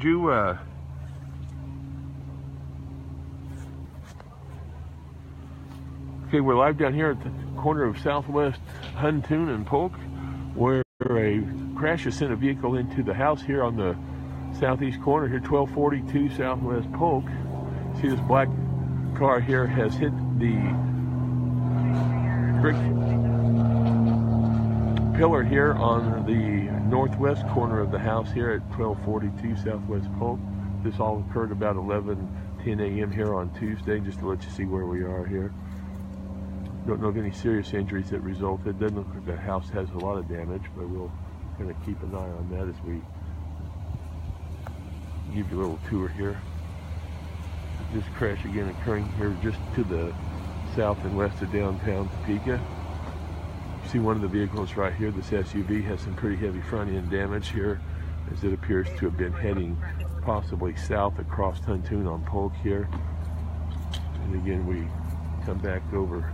You, okay, we're live down here at the corner of Southwest Huntoon and Polk, where a crash has sent a vehicle into the house here on the southeast corner here, 1242 Southwest Polk. See, this black car here has hit the brick pillar here on the northwest corner of the house here at 1242 Southwest Polk. This all occurred about 11:10 a.m. here on Tuesday, just to let you see where we are here. Don't know of any serious injuries that resulted. Doesn't look like the house has a lot of damage, but we'll kind of keep an eye on that as we give you a little tour here. This crash again occurring here just to the south and west of downtown Topeka. You see one of the vehicles right here, this SUV, has some pretty heavy front end damage here, as it appears to have been heading possibly south across Huntoon on Polk here. And again, we come back over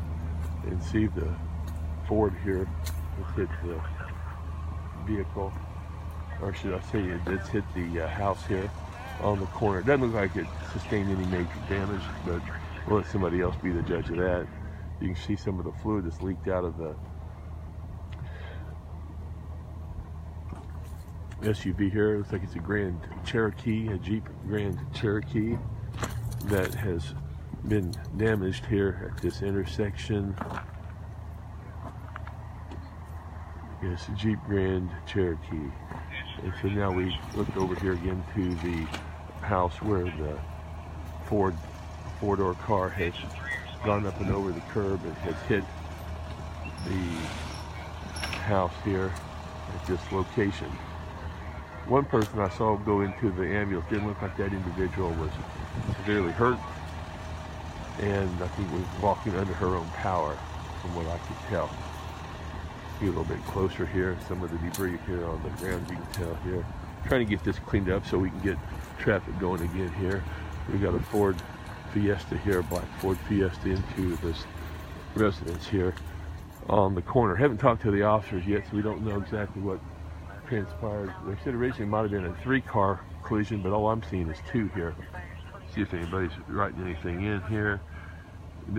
and see the Ford here has hit the vehicle, or should I say it's hit the house here on the corner. It doesn't look like it sustained any major damage, but we'll let somebody else be the judge of that. You can see some of the fluid that's leaked out of the SUV here. It looks like it's a Grand Cherokee, a Jeep Grand Cherokee that has been damaged here at this intersection. Yes, Jeep Grand Cherokee. And so now we look over here again to the house where the four-door car has gone up and over the curb and has hit the house here at this location. One person I saw go into the ambulance didn't look like that individual was severely hurt, and I think was walking under her own power from what I could tell. Get a little bit closer here, some of the debris here on the ground you can tell here. Trying to get this cleaned up so we can get traffic going again here. We've got a Ford Fiesta here, a black Ford Fiesta, into this residence here on the corner. Haven't talked to the officers yet, so we don't know exactly what transpired. They said originally it might have been a 3-car collision, but all I'm seeing is 2 here. See if anybody's writing anything in here.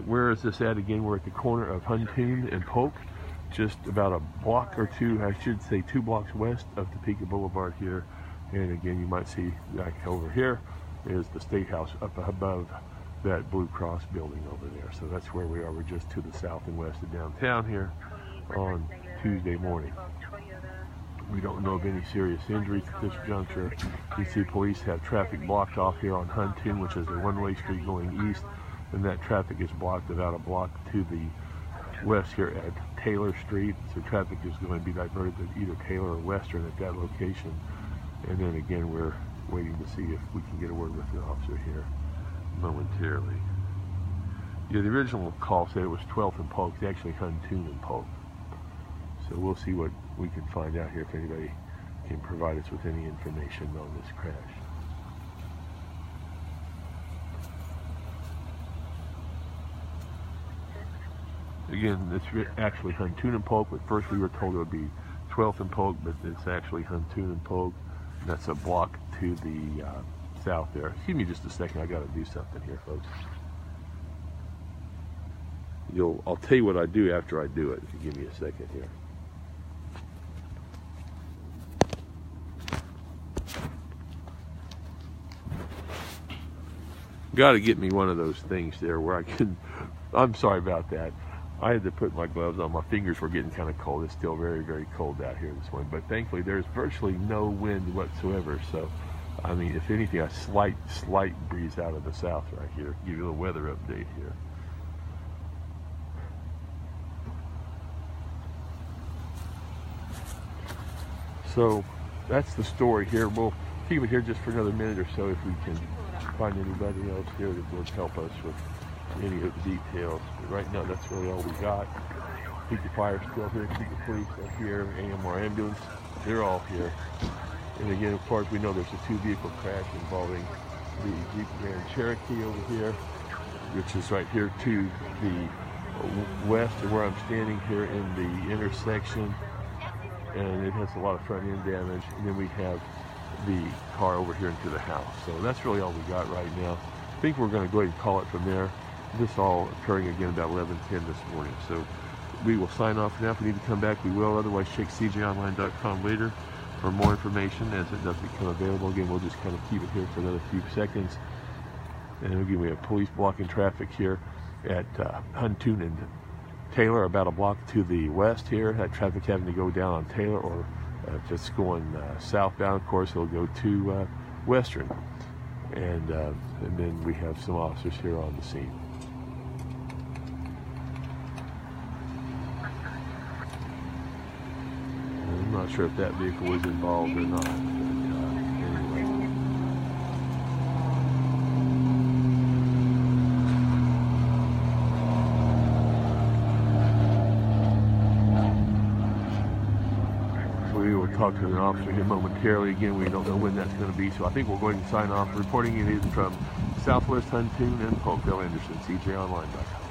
Where is this at again? We're at the corner of Huntoon and Polk, just about a block or 2, I should say 2 blocks west of Topeka Boulevard here. And again, you might see back over here is the State House up above that Blue Cross building over there. So that's where we are. We're just to the south and west of downtown here on Tuesday morning. We don't know of any serious injuries at this juncture. You see police have traffic blocked off here on Huntoon, which is a one-way street going east, and that traffic is blocked about a block to the west here at Taylor Street. So traffic is going to be diverted to either Taylor or Western at that location. And then again, we're waiting to see if we can get a word with the officer here momentarily. Yeah, the original call said it was 12th and Polk. It's actually Huntoon and Polk. So we'll see what we can find out here, if anybody can provide us with any information on this crash. Again, it's actually Huntoon and Polk, but first we were told it would be 12th and Polk, but it's actually Huntoon and Polk. That's a block to the south there. Give me just a second, I gotta do something here, folks. I'll tell you what I do after I do it, if you give me a second here. Got to get me one of those things there where I can, I'm sorry about that. I had to put my gloves on. My fingers were getting kind of cold. It's still very, very cold out here this morning. But thankfully, there's virtually no wind whatsoever. So, I mean, if anything, a slight breeze out of the south right here. Give you a little weather update here. So, that's the story here. We'll keep it here just for another minute or so if we can find anybody else here that will help us with any of the details. But right now, that's really all we got. Topeka Fire's still here, Topeka Police are here, AMR Ambulance, they're all here. And again, as far as we know, there's a 2-vehicle crash involving the Jeep Grand Cherokee over here, which is right here to the west of where I'm standing here in the intersection. And it has a lot of front end damage. And then we have the car over here into the house. So that's really all we got right now. I think we're going to go ahead and call it from there. This all occurring again about 11:10 this morning. So we will sign off now. If we need to come back, we will. Otherwise, check cjonline.com later for more information as it does become available. Again, we'll just kind of keep it here for another few seconds. And again, we have police blocking traffic here at Huntoon and Taylor, about a block to the west here. That traffic having to go down on Taylor, or if it's going southbound, of course, it'll go to Western. And then we have some officers here on the scene. I'm not sure if that vehicle was involved or not, but anyway. So we will talk to an officer here momentarily. Again, we don't know when that's going to be, so I think we'll go ahead and sign off. Reporting it in from Southwest Huntoon and Polkdale Anderson, cjonline.com.